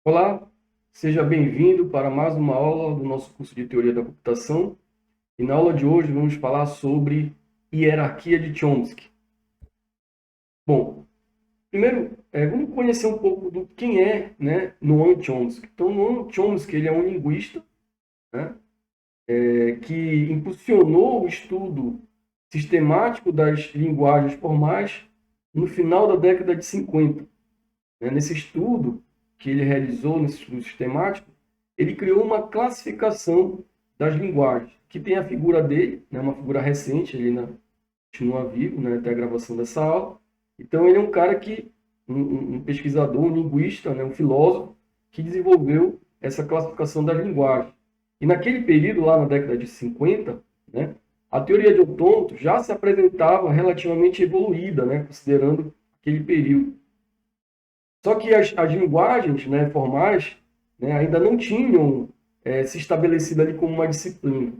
Olá, seja bem-vindo para mais uma aula do nosso curso de Teoria da Computação. E na aula de hoje vamos falar sobre hierarquia de Chomsky. Bom, primeiro, vamos conhecer um pouco do quem é, né, Noam Chomsky. Então, Noam Chomsky ele é um linguista, né, que impulsionou o estudo sistemático das linguagens formais no final da década de 50. Nesse estudo que ele realizou, nesse estudo sistemático, ele criou uma classificação das linguagens, que tem a figura dele, né, uma figura recente, ele ainda continua vivo, né, até a gravação dessa aula. Então, ele é um cara que, um pesquisador, um linguista, né, um filósofo, que desenvolveu essa classificação das linguagens. E naquele período, lá na década de 50, né, a teoria de autômatos já se apresentava relativamente evoluída, né, considerando aquele período. Só que as linguagens, né, formais, né, ainda não tinham se estabelecido ali como uma disciplina.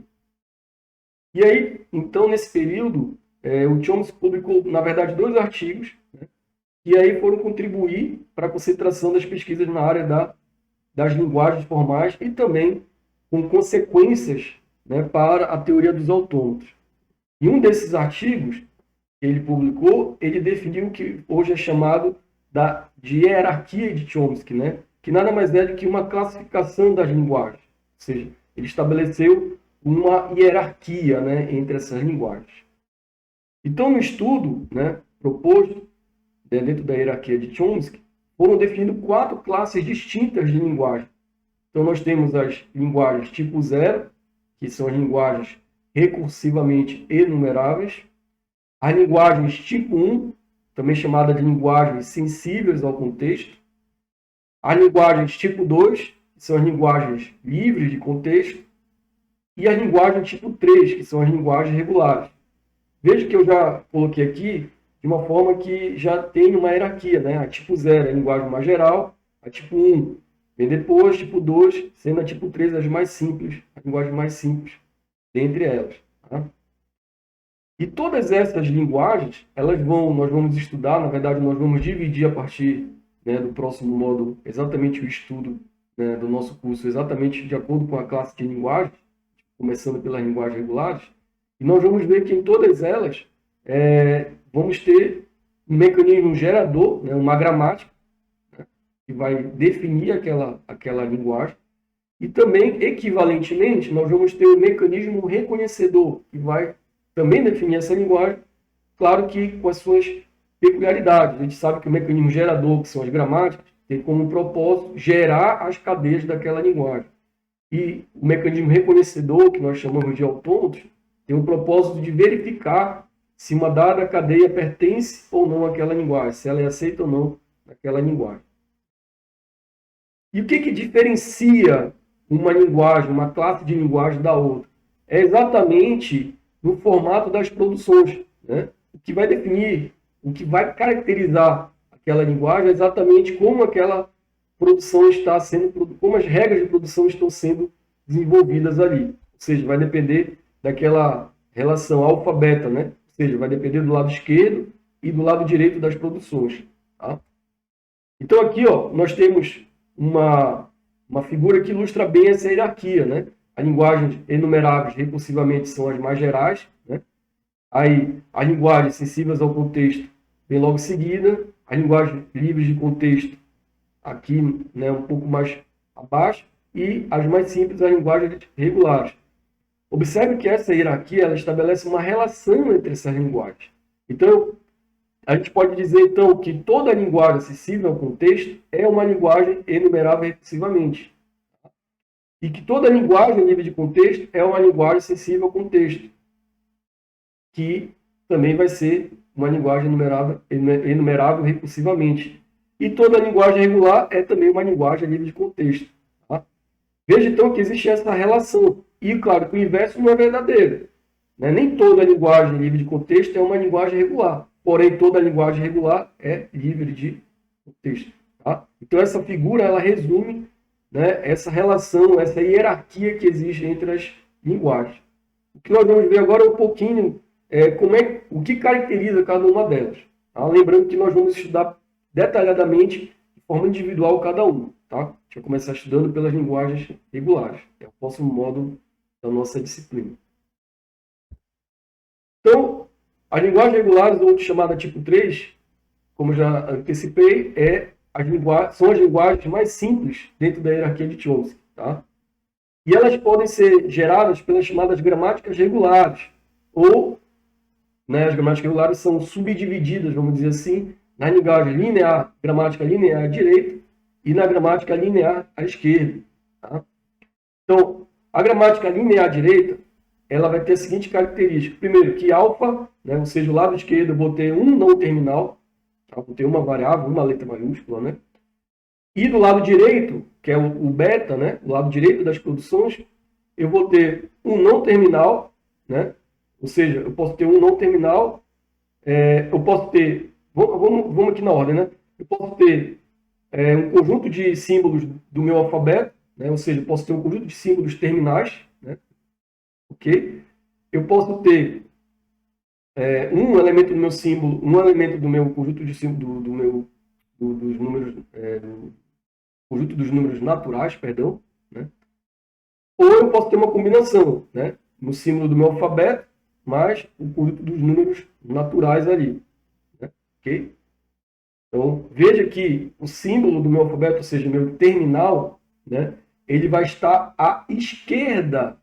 E aí, então, nesse período, o Chomsky publicou, na verdade, 2 artigos, né, que aí foram contribuir para a concentração das pesquisas na área das linguagens formais e também com consequências, né, para a teoria dos autômatos. E um desses artigos que ele publicou, ele definiu o que hoje é chamado de hierarquia de Chomsky, né? Que nada mais é do que uma classificação das linguagens. Ou seja, ele estabeleceu uma hierarquia, né, entre essas linguagens. Então, no estudo, né, proposto dentro da hierarquia de Chomsky, foram definidas 4 classes distintas de linguagem. Então, nós temos as linguagens tipo zero, que são as linguagens recursivamente enumeráveis. As linguagens tipo 1, também chamada de linguagens sensíveis ao contexto. As linguagens tipo 2, que são as linguagens livres de contexto. E as linguagens tipo 3, que são as linguagens regulares. Veja que eu já coloquei aqui de uma forma que já tem uma hierarquia, né? A tipo 0 é a linguagem mais geral, a tipo 1 vem depois, tipo 2, sendo a tipo 3 as mais simples, a linguagem mais simples dentre elas. Tá? E todas essas linguagens, nós vamos estudar, na verdade, nós vamos dividir a partir, né, do próximo módulo exatamente o estudo, né, do nosso curso, exatamente de acordo com a classe de linguagens, começando pelas linguagens regulares, e nós vamos ver que em todas elas vamos ter um mecanismo gerador, né, uma gramática, né, que vai definir aquela linguagem, e também, equivalentemente, nós vamos ter um mecanismo reconhecedor, que vai também definir essa linguagem, claro que com as suas peculiaridades. A gente sabe que o mecanismo gerador, que são as gramáticas, tem como propósito gerar as cadeias daquela linguagem. E o mecanismo reconhecedor, que nós chamamos de autômatos, tem o propósito de verificar se uma dada cadeia pertence ou não àquela linguagem, se ela é aceita ou não naquela linguagem. E o que diferencia uma linguagem, uma classe de linguagem da outra? É exatamente no formato das produções. Né? O que vai definir, o que vai caracterizar aquela linguagem é exatamente como aquela produção está sendo, como as regras de produção estão sendo desenvolvidas ali. Ou seja, vai depender daquela relação alfabeta, né? Ou seja, vai depender do lado esquerdo e do lado direito das produções. Tá? Então aqui, ó, nós temos uma figura que ilustra bem essa hierarquia, né? As linguagens enumeráveis recursivamente são as mais gerais, né? Aí, as linguagens sensíveis ao contexto vem logo em seguida, as linguagens livres de contexto aqui, né, um pouco mais abaixo, e as mais simples, as linguagens regulares. Observe que essa hierarquia ela estabelece uma relação entre essas linguagens. Então, a gente pode dizer, então, que toda linguagem acessível ao contexto é uma linguagem enumerável recursivamente. E que toda linguagem livre de contexto é uma linguagem sensível ao contexto, que também vai ser uma linguagem enumerável recursivamente. E toda linguagem regular é também uma linguagem livre de contexto. Tá? Veja, então, que existe essa relação. E, claro, que o inverso não é verdadeiro. Né? Nem toda linguagem livre de contexto é uma linguagem regular. Porém, toda linguagem regular é livre de contexto. Tá? Então, essa figura ela resume, né, essa relação, essa hierarquia que existe entre as linguagens. O que nós vamos ver agora é um pouquinho o que caracteriza cada uma delas. Tá? Lembrando que nós vamos estudar detalhadamente, de forma individual, cada uma. tá? A gente vai começar estudando pelas linguagens regulares. É o próximo módulo da nossa disciplina. Então, as linguagens regulares, ou chamada tipo 3, como já antecipei, são as linguagens mais simples dentro da hierarquia de Chomsky, tá? E elas podem ser geradas pelas chamadas gramáticas regulares, ou, né, as gramáticas regulares são subdivididas, vamos dizer assim, na linguagem linear, gramática linear à direita, e na gramática linear à esquerda. Tá? Então, a gramática linear à direita, ela vai ter a seguinte característica. Primeiro, que alfa, né, ou seja, o lado esquerdo, eu vou ter um não terminal, tá? Vou ter uma variável, uma letra maiúscula, né? E do lado direito, que é o beta, né, o lado direito das produções, eu vou ter um não terminal, né? Ou seja, eu posso ter um não terminal, eu posso ter, vamos aqui na ordem, né? Eu posso ter um conjunto de símbolos do meu alfabeto, né? Ou seja, eu posso ter um conjunto de símbolos terminais, né? Ok? Eu posso ter um elemento do meu símbolo, um elemento do meu conjunto de símbolos dos números, conjunto dos números naturais, perdão, né? Ou eu posso ter uma combinação, né? No símbolo do meu alfabeto, mais o conjunto dos números naturais ali, né? Ok? Então, veja que o símbolo do meu alfabeto, ou seja, meu terminal, né? Ele vai estar à esquerda,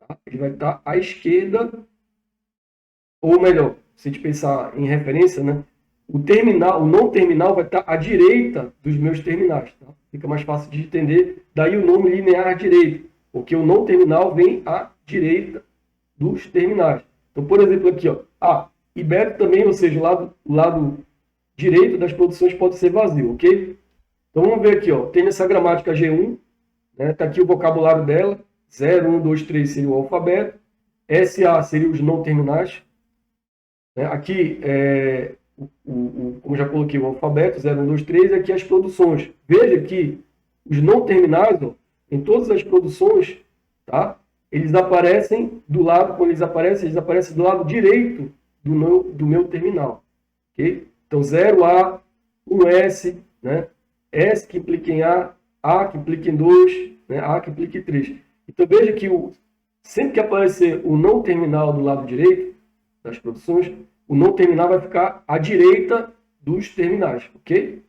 tá? Ele vai estar à esquerda, ou melhor, se a gente pensar em referência, né? O não terminal vai estar à direita dos meus terminais, tá? Fica mais fácil de entender. Daí o nome linear à direita, porque o não terminal vem à direita dos terminais. Então, por exemplo, aqui, ó, ibero também, ou seja, o lado direito das produções pode ser vazio, ok? Então vamos ver aqui, ó, tem essa gramática G1, né? Tá aqui o vocabulário dela, 0, 1, 2, 3 seria o alfabeto, SA seria os não terminais, né? Aqui, como já coloquei, o alfabeto, 0, 1, 2, 3, aqui as produções. Veja que os não terminais, ó, em todas as produções, tá? Eles aparecem do lado, quando eles aparecem do lado direito do meu terminal, ok? Então, 0A, 1S, né? S que implica em A que implica em 2, né? A que implica em 3. Então, veja que sempre que aparecer o não terminal do lado direito das produções, o não terminal vai ficar à direita dos terminais, ok?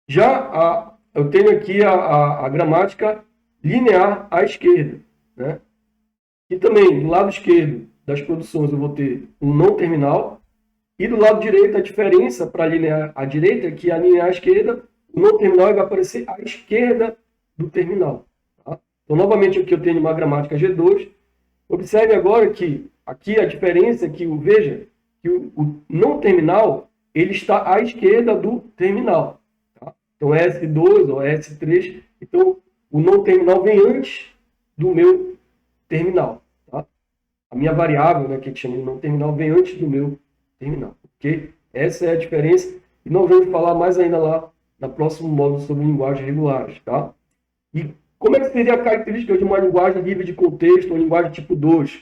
Já eu tenho aqui a gramática linear à esquerda, né? E também, do lado esquerdo das produções, eu vou ter um não terminal, e do lado direito, a diferença para a linear à direita é que a linear à esquerda, o não terminal vai aparecer à esquerda do terminal. Tá? Então, novamente, aqui eu tenho uma gramática G2. Observe agora que aqui a diferença é que, veja, que o não terminal ele está à esquerda do terminal. Tá? Então, S2 ou S3. Então, o não terminal vem antes do meu terminal. Tá? A minha variável, né, que a gente chama de não terminal, vem antes do meu terminal, ok? Essa é a diferença e nós vamos falar mais ainda lá no próximo módulo sobre linguagens regulares, tá? E como é que seria a característica de uma linguagem livre de contexto ou linguagem tipo 2?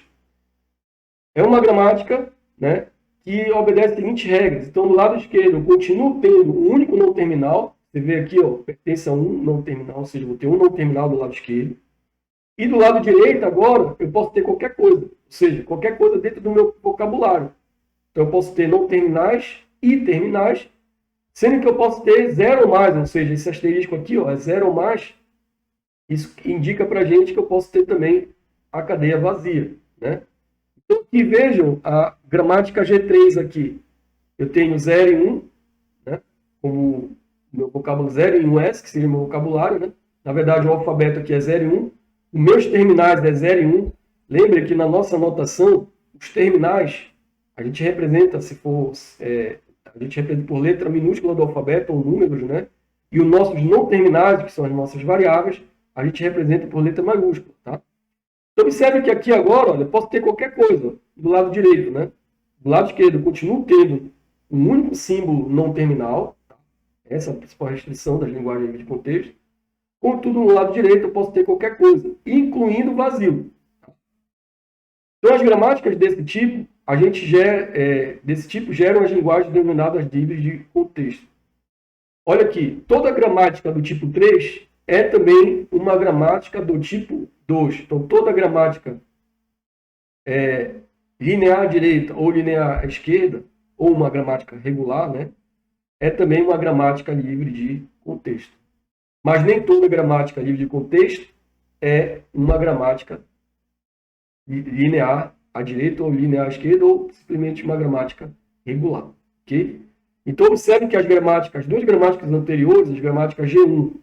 É uma gramática, né, que obedece as seguintes regras. Então, do lado esquerdo, eu continuo tendo um único não terminal. Você vê aqui, ó, pertence a um não terminal, ou seja, eu vou ter um não terminal do lado esquerdo. E do lado direito, agora, eu posso ter qualquer coisa. Ou seja, qualquer coisa dentro do meu vocabulário. Então, eu posso ter não terminais e terminais, sendo que eu posso ter zero ou mais, ou seja, esse asterisco aqui, ó, é zero ou mais. Isso indica para a gente que eu posso ter também a cadeia vazia, né? Então, aqui vejam a gramática G3 aqui. Eu tenho 0 e 1, né? Como meu vocábulo 0 e 1S, que seria o meu vocabulário, né? Na verdade, o alfabeto aqui é 0 e 1. Os meus terminais é 0 e 1. Lembre que na nossa notação, os terminais, a gente representa, a gente representa por letra minúscula do alfabeto, ou números, né? E os nossos não terminais, que são as nossas variáveis, a gente representa por letra maiúscula, tá? Então, observe que aqui agora, olha, eu posso ter qualquer coisa do lado direito, né? Do lado esquerdo, eu continuo tendo um único símbolo não terminal, tá? Essa é a principal restrição das linguagens de contexto. Contudo, no lado direito, eu posso ter qualquer coisa, incluindo vazio. Então, as gramáticas desse tipo, geram as linguagens denominadas livres de contexto. Olha aqui, toda gramática do tipo 3 é também uma gramática do tipo 2. Então, toda gramática linear à direita ou linear à esquerda, ou uma gramática regular, né, é também uma gramática livre de contexto. Mas nem toda gramática livre de contexto é uma gramática linear à direita ou linear à esquerda, ou simplesmente uma gramática regular. Ok? Então, observe que as duas gramáticas anteriores, as gramáticas G1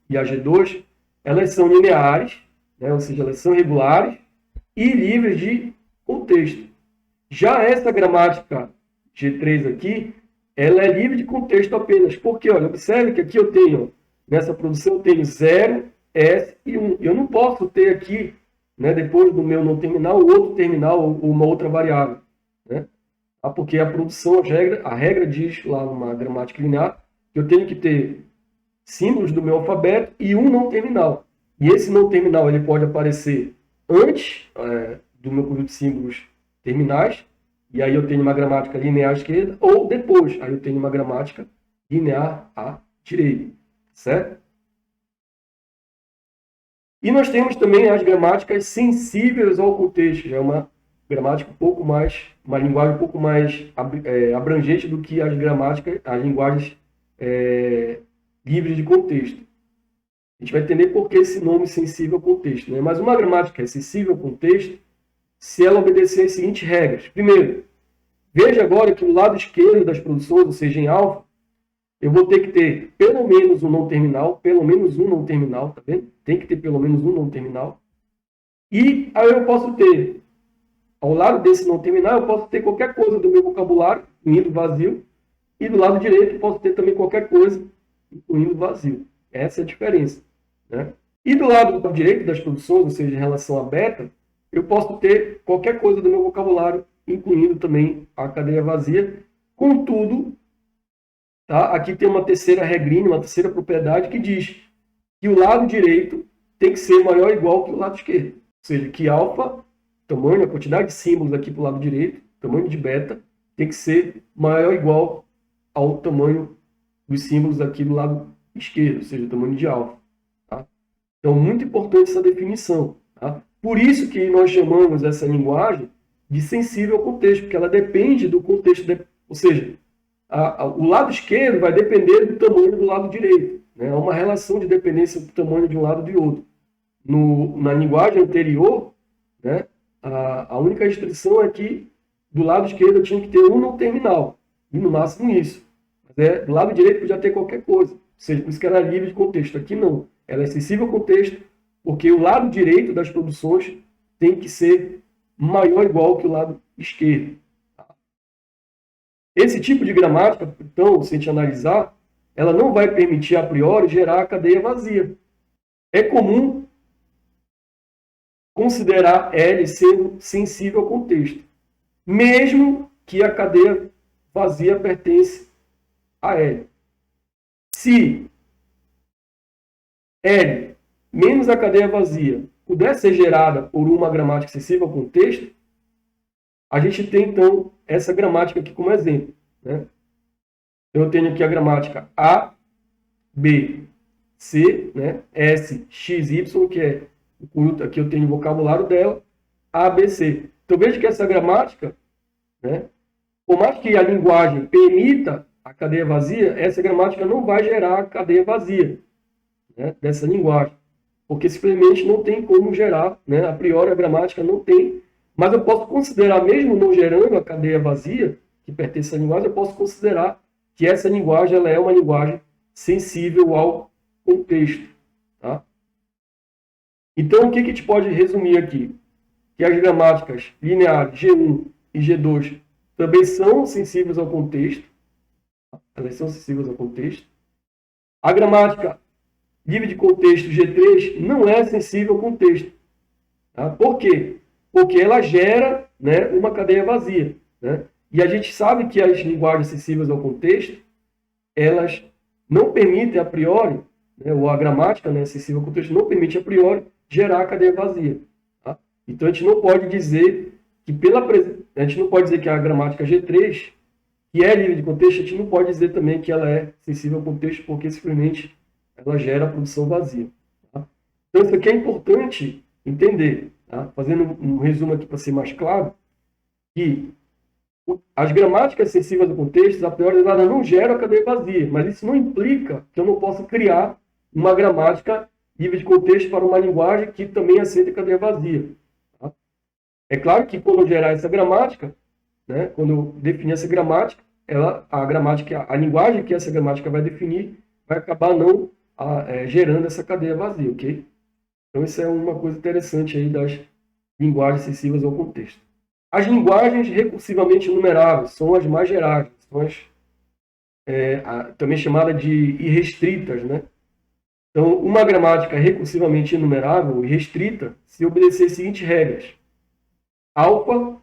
e a G2, elas são lineares, né? Ou seja, elas são regulares e livres de contexto. Já essa gramática G3 aqui, ela é livre de contexto apenas. Porque, olha, observe que aqui eu tenho, nessa produção, eu tenho 0, S e 1. Eu não posso ter aqui, né, depois do meu não terminal, outro terminal ou uma outra variável. Né? Porque a produção, a regra diz lá numa gramática linear que eu tenho que ter símbolos do meu alfabeto e um não terminal. E esse não terminal ele pode aparecer antes do meu conjunto de símbolos terminais, e aí eu tenho uma gramática linear à esquerda, ou depois, aí eu tenho uma gramática linear à direita, certo? E nós temos também as gramáticas sensíveis ao contexto, já é uma gramática um pouco mais, uma linguagem um pouco mais abrangente do que as gramáticas, as linguagens livres de contexto. A gente vai entender por que esse nome sensível ao contexto. Né? Mas uma gramática é sensível ao contexto se ela obedecer as seguintes regras. Primeiro, veja agora que no lado esquerdo das produções, ou seja, em alfa, eu vou ter que ter pelo menos um não terminal, tá vendo? Tem que ter pelo menos um não terminal. E aí eu posso ter, ao lado desse não terminal, eu posso ter qualquer coisa do meu vocabulário, incluindo vazio, e do lado direito eu posso ter também qualquer coisa, incluindo vazio. Essa é a diferença. Né? E do lado direito das produções, ou seja, em relação a beta, eu posso ter qualquer coisa do meu vocabulário, incluindo também a cadeia vazia. Contudo, tá? Aqui tem uma terceira regrinha, uma terceira propriedade que diz que o lado direito tem que ser maior ou igual que o lado esquerdo. Ou seja, que alfa, tamanho, a quantidade de símbolos aqui para o lado direito, tamanho de beta, tem que ser maior ou igual ao tamanho dos símbolos aqui do lado esquerdo, ou seja, o tamanho de alfa. Tá? Então, muito importante essa definição. Tá? Por isso que nós chamamos essa linguagem de sensível ao contexto, porque ela depende do contexto, ou seja, o lado esquerdo vai depender do tamanho do lado direito. Né? Há uma relação de dependência do tamanho de um lado e de outro. Na linguagem anterior, né, a única restrição é que do lado esquerdo eu tinha que ter um não terminal, e no máximo isso. Mas do lado direito podia ter qualquer coisa, ou seja, por isso que era livre de contexto. Aqui não, ela é sensível ao contexto, porque o lado direito das produções tem que ser maior ou igual que o lado esquerdo. Esse tipo de gramática, então, se a gente analisar, ela não vai permitir a priori gerar a cadeia vazia. É comum considerar L sendo sensível ao contexto, mesmo que a cadeia vazia pertence a L. Se L menos a cadeia vazia puder ser gerada por uma gramática sensível ao contexto, a gente tem, então, essa gramática aqui como exemplo. Né? Eu tenho aqui a gramática A, B, C, né? S, X, Y, que é o conjunto, aqui eu tenho o vocabulário dela, A, B, C. Então, veja que essa gramática, né? Por mais que a linguagem permita a cadeia vazia, essa gramática não vai gerar a cadeia vazia, né, dessa linguagem. Porque simplesmente não tem como gerar, né? A priori a gramática não tem. Mas eu posso considerar, mesmo não gerando a cadeia vazia, que pertence à linguagem, eu posso considerar que essa linguagem ela é uma linguagem sensível ao contexto. Tá? Então, o que a gente pode resumir aqui? Que as gramáticas lineares G1 e G2 também são sensíveis ao contexto. Elas são sensíveis ao contexto. A gramática livre de contexto G3 não é sensível ao contexto. Tá? Por quê? Porque ela gera, né, uma cadeia vazia. Né? E a gente sabe que as linguagens sensíveis ao contexto, elas não permitem a priori, né, ou a gramática, né, sensível ao contexto, não permite a priori gerar a cadeia vazia. Tá? Então a gente não pode dizer que a gente não pode dizer que a gramática G3 que é livre de contexto, a gente não pode dizer também que ela é sensível ao contexto, porque simplesmente ela gera produção vazia. Tá? Então, isso aqui é importante entender. Tá? Fazendo um resumo aqui para ser mais claro, que as gramáticas sensíveis ao contexto, a priori, ela não gera a cadeia vazia, mas isso não implica que eu não possa criar uma gramática livre de contexto para uma linguagem que também aceita a cadeia vazia. Tá? É claro que quando eu gerar essa gramática, né, quando eu definir essa gramática, a linguagem que essa gramática vai definir vai acabar não gerando essa cadeia vazia, ok? Então isso é uma coisa interessante aí das linguagens sensíveis ao contexto. As linguagens recursivamente enumeráveis são as mais gerais, são as também chamadas de irrestritas, né? Então, uma gramática recursivamente enumerável e restrita se obedecer as seguintes regras. Alfa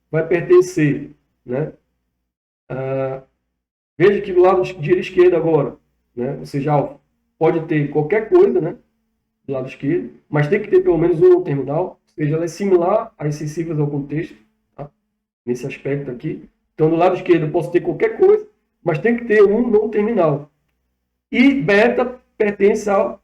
vai pertencer, né? Veja que do lado de esquerdo agora, né? Ou seja, alfa pode ter qualquer coisa, né? Do lado esquerdo, mas tem que ter pelo menos um não terminal, ou seja, ela é similar às sensíveis ao contexto, tá? Nesse aspecto aqui. Então, do lado esquerdo eu posso ter qualquer coisa, mas tem que ter um não terminal. E beta pertence a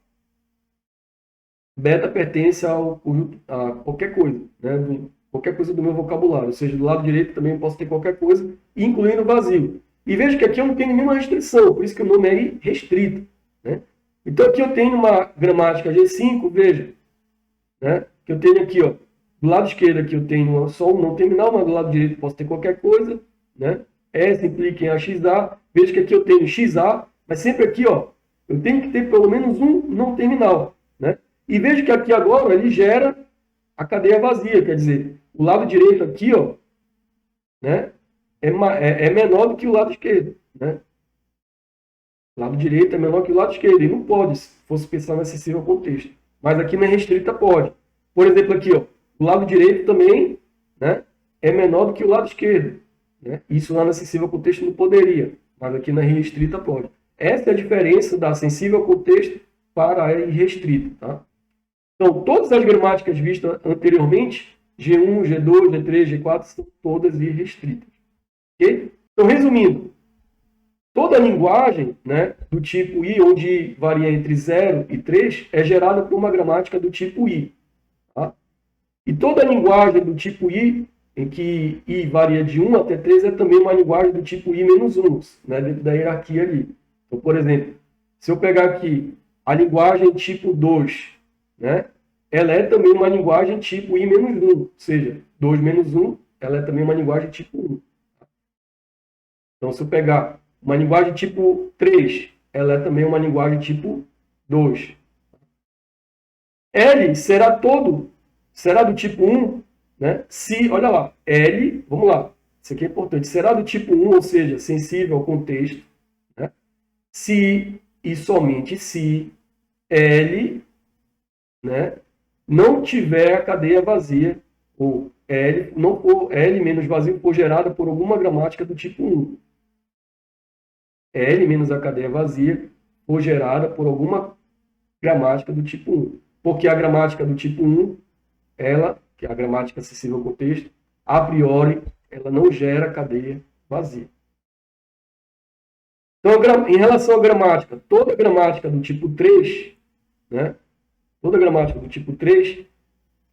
qualquer coisa, né? Qualquer coisa do meu vocabulário. Ou seja, do lado direito também eu posso ter qualquer coisa, incluindo vazio. E veja que aqui eu não tenho nenhuma restrição, por isso que o nome é restrito, né? Então aqui eu tenho uma gramática G5, veja, né? Que eu tenho aqui, ó, do lado esquerdo aqui eu tenho só um não terminal, mas do lado direito eu posso ter qualquer coisa, né? S implica em AXA, veja que aqui eu tenho XA, mas sempre aqui, ó, eu tenho que ter pelo menos um não terminal, né? E veja que aqui agora ele gera a cadeia vazia, quer dizer, o lado direito aqui, ó, né, é menor do que o lado esquerdo, né? O lado direito é menor que o lado esquerdo, e não pode, se fosse pensar no acessível ao contexto. Mas aqui na restrita pode. Por exemplo, aqui, ó, o lado direito também, né, é menor do que o lado esquerdo, né? Isso lá no acessível ao contexto não poderia, mas aqui na restrita pode. Essa é a diferença da sensível ao contexto para a irrestrita, tá? Então, todas as gramáticas vistas anteriormente, G1, G2, G3, G4, são todas irrestritas. Okay? Então, resumindo, toda linguagem, né, do tipo I, onde I varia entre 0 e 3, é gerada por uma gramática do tipo I. Tá? E toda linguagem do tipo I, em que I varia de 1 até 3, é também uma linguagem do tipo I-1, né, dentro da hierarquia ali. Então, por exemplo, se eu pegar aqui a linguagem tipo 2, né, ela é também uma linguagem tipo I-1, ou seja, 2 menos 1, ela é também uma linguagem tipo 1. Então, se eu pegar uma linguagem tipo 3, ela é também uma linguagem tipo 2. L será do tipo 1, né? Se, olha lá, L, vamos lá, isso aqui é importante, será do tipo 1, ou seja, sensível ao contexto, né? Se e somente se L, né, não tiver a cadeia vazia, ou L, não for, L menos vazio for gerada por alguma gramática do tipo 1. L menos a cadeia vazia for gerada por alguma gramática do tipo 1. Porque a gramática do tipo 1, ela, que é a gramática acessível ao contexto, a priori, ela não gera cadeia vazia. Então, em relação à gramática, toda gramática do tipo 3, né, toda gramática do tipo 3,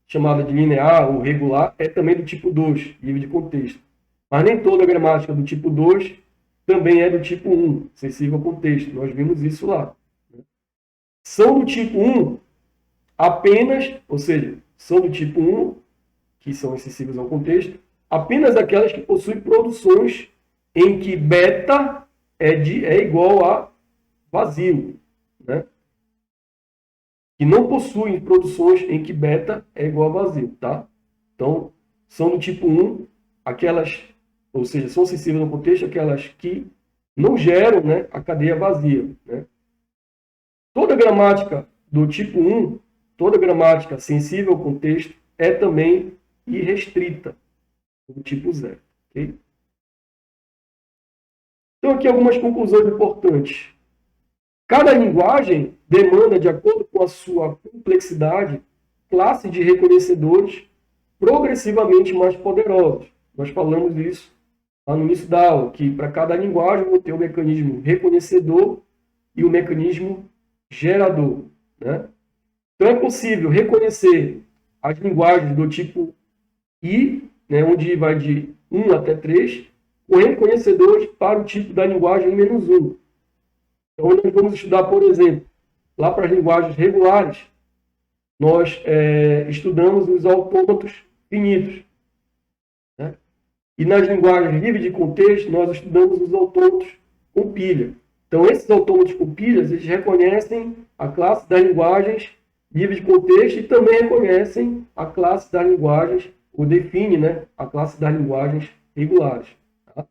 chamada de linear ou regular, é também do tipo 2, livre de contexto. Mas nem toda gramática do tipo 2 também é do tipo 1, sensível ao contexto. Nós vimos isso lá. São do tipo 1 apenas, ou seja, são do tipo 1, que são acessíveis ao contexto, apenas aquelas que possuem produções em que beta é igual a vazio, né? Que não possuem produções em que beta é igual a vazio, tá? Então, são do tipo 1 aquelas, ou seja, são sensíveis ao contexto aquelas que não geram, né, a cadeia vazia, né? Toda gramática do tipo 1, toda gramática sensível ao contexto é também irrestrita, do tipo 0. Okay? Então, aqui algumas conclusões importantes. Cada linguagem demanda, de acordo com a sua complexidade, classe de reconhecedores progressivamente mais poderosos. Nós falamos isso lá no início da aula, que para cada linguagem eu vou ter o mecanismo reconhecedor e o mecanismo gerador, né? Então é possível reconhecer as linguagens do tipo I, né, onde vai de 1 até 3, com reconhecedores para o tipo da linguagem -1. Então nós vamos estudar, por exemplo, lá para as linguagens regulares, nós estudamos os autômatos finitos, né? E nas linguagens livres de contexto, nós estudamos os autômatos com pilha. Então, esses autômatos com pilhas, eles reconhecem a classe das linguagens livres de contexto e também reconhecem a classe das linguagens, ou define, né, a classe das linguagens regulares. Tá?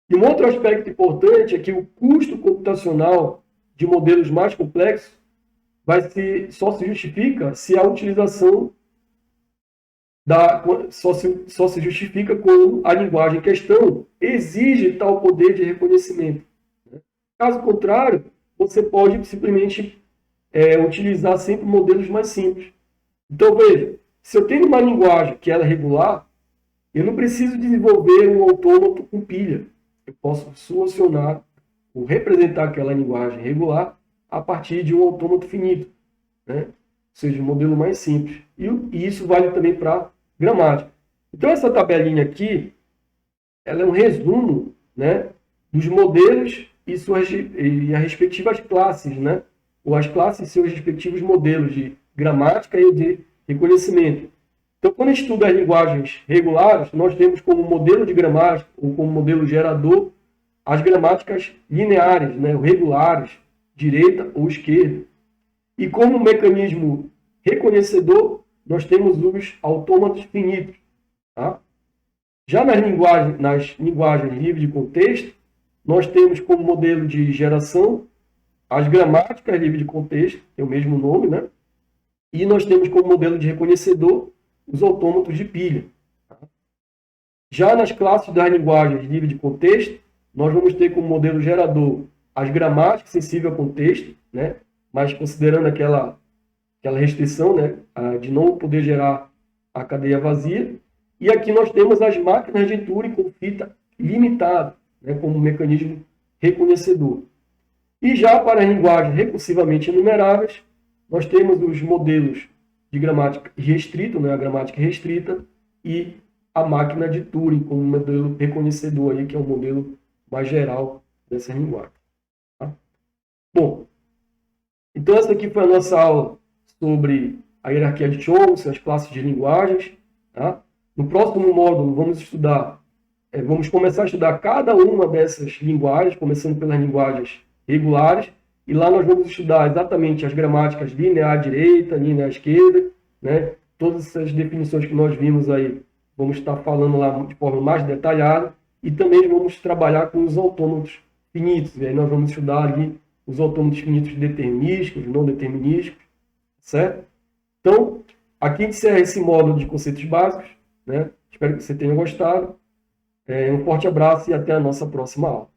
E um outro aspecto importante é que o custo computacional de modelos mais complexos só se justifica se a utilização só se justifica quando a linguagem em questão exige tal poder de reconhecimento. Caso contrário, você pode simplesmente utilizar sempre modelos mais simples. Então, veja, se eu tenho uma linguagem que ela é regular, eu não preciso desenvolver um autômato com pilha. Eu posso solucionar ou representar aquela linguagem regular a partir de um autômato finito, né? Ou seja, um modelo mais simples. E isso vale também para gramática. Então, essa tabelinha aqui, ela é um resumo, né, dos modelos e as respectivas classes, né? Ou as classes e seus respectivos modelos de gramática e de reconhecimento. Então, quando a gente estuda as linguagens regulares, nós temos como modelo de gramática, ou como modelo gerador, as gramáticas lineares, né, regulares, direita ou esquerda. E como mecanismo reconhecedor, nós temos os autômatos finitos. Tá? Já nas linguagens livres de contexto, nós temos como modelo de geração as gramáticas livres de contexto, tem o mesmo nome, né? E nós temos como modelo de reconhecedor os autômatos de pilha. Tá? Já nas classes das linguagens livres de contexto, nós vamos ter como modelo gerador as gramáticas sensíveis ao contexto, né? Mas considerando aquela restrição, né, de não poder gerar a cadeia vazia. E aqui nós temos as máquinas de Turing com fita limitada, né, como mecanismo reconhecedor. E já para as linguagens recursivamente enumeráveis, nós temos os modelos de gramática restrita, né, a gramática restrita, e a máquina de Turing como modelo reconhecedor, aí, que é o modelo mais geral dessa linguagem. Tá? Bom, então essa aqui foi a nossa aula sobre a hierarquia de Chomsky, as classes de linguagens. Tá? No próximo módulo vamos começar a estudar cada uma dessas linguagens, começando pelas linguagens regulares, e lá nós vamos estudar exatamente as gramáticas linear direita, linear esquerda, né? Todas essas definições que nós vimos aí, vamos estar falando lá de forma mais detalhada, e também vamos trabalhar com os autômatos finitos, e aí nós vamos estudar ali os autômatos finitos determinísticos, não determinísticos, certo? Então, aqui encerra esse módulo de conceitos básicos, né? Espero que você tenha gostado. Um forte abraço e até a nossa próxima aula.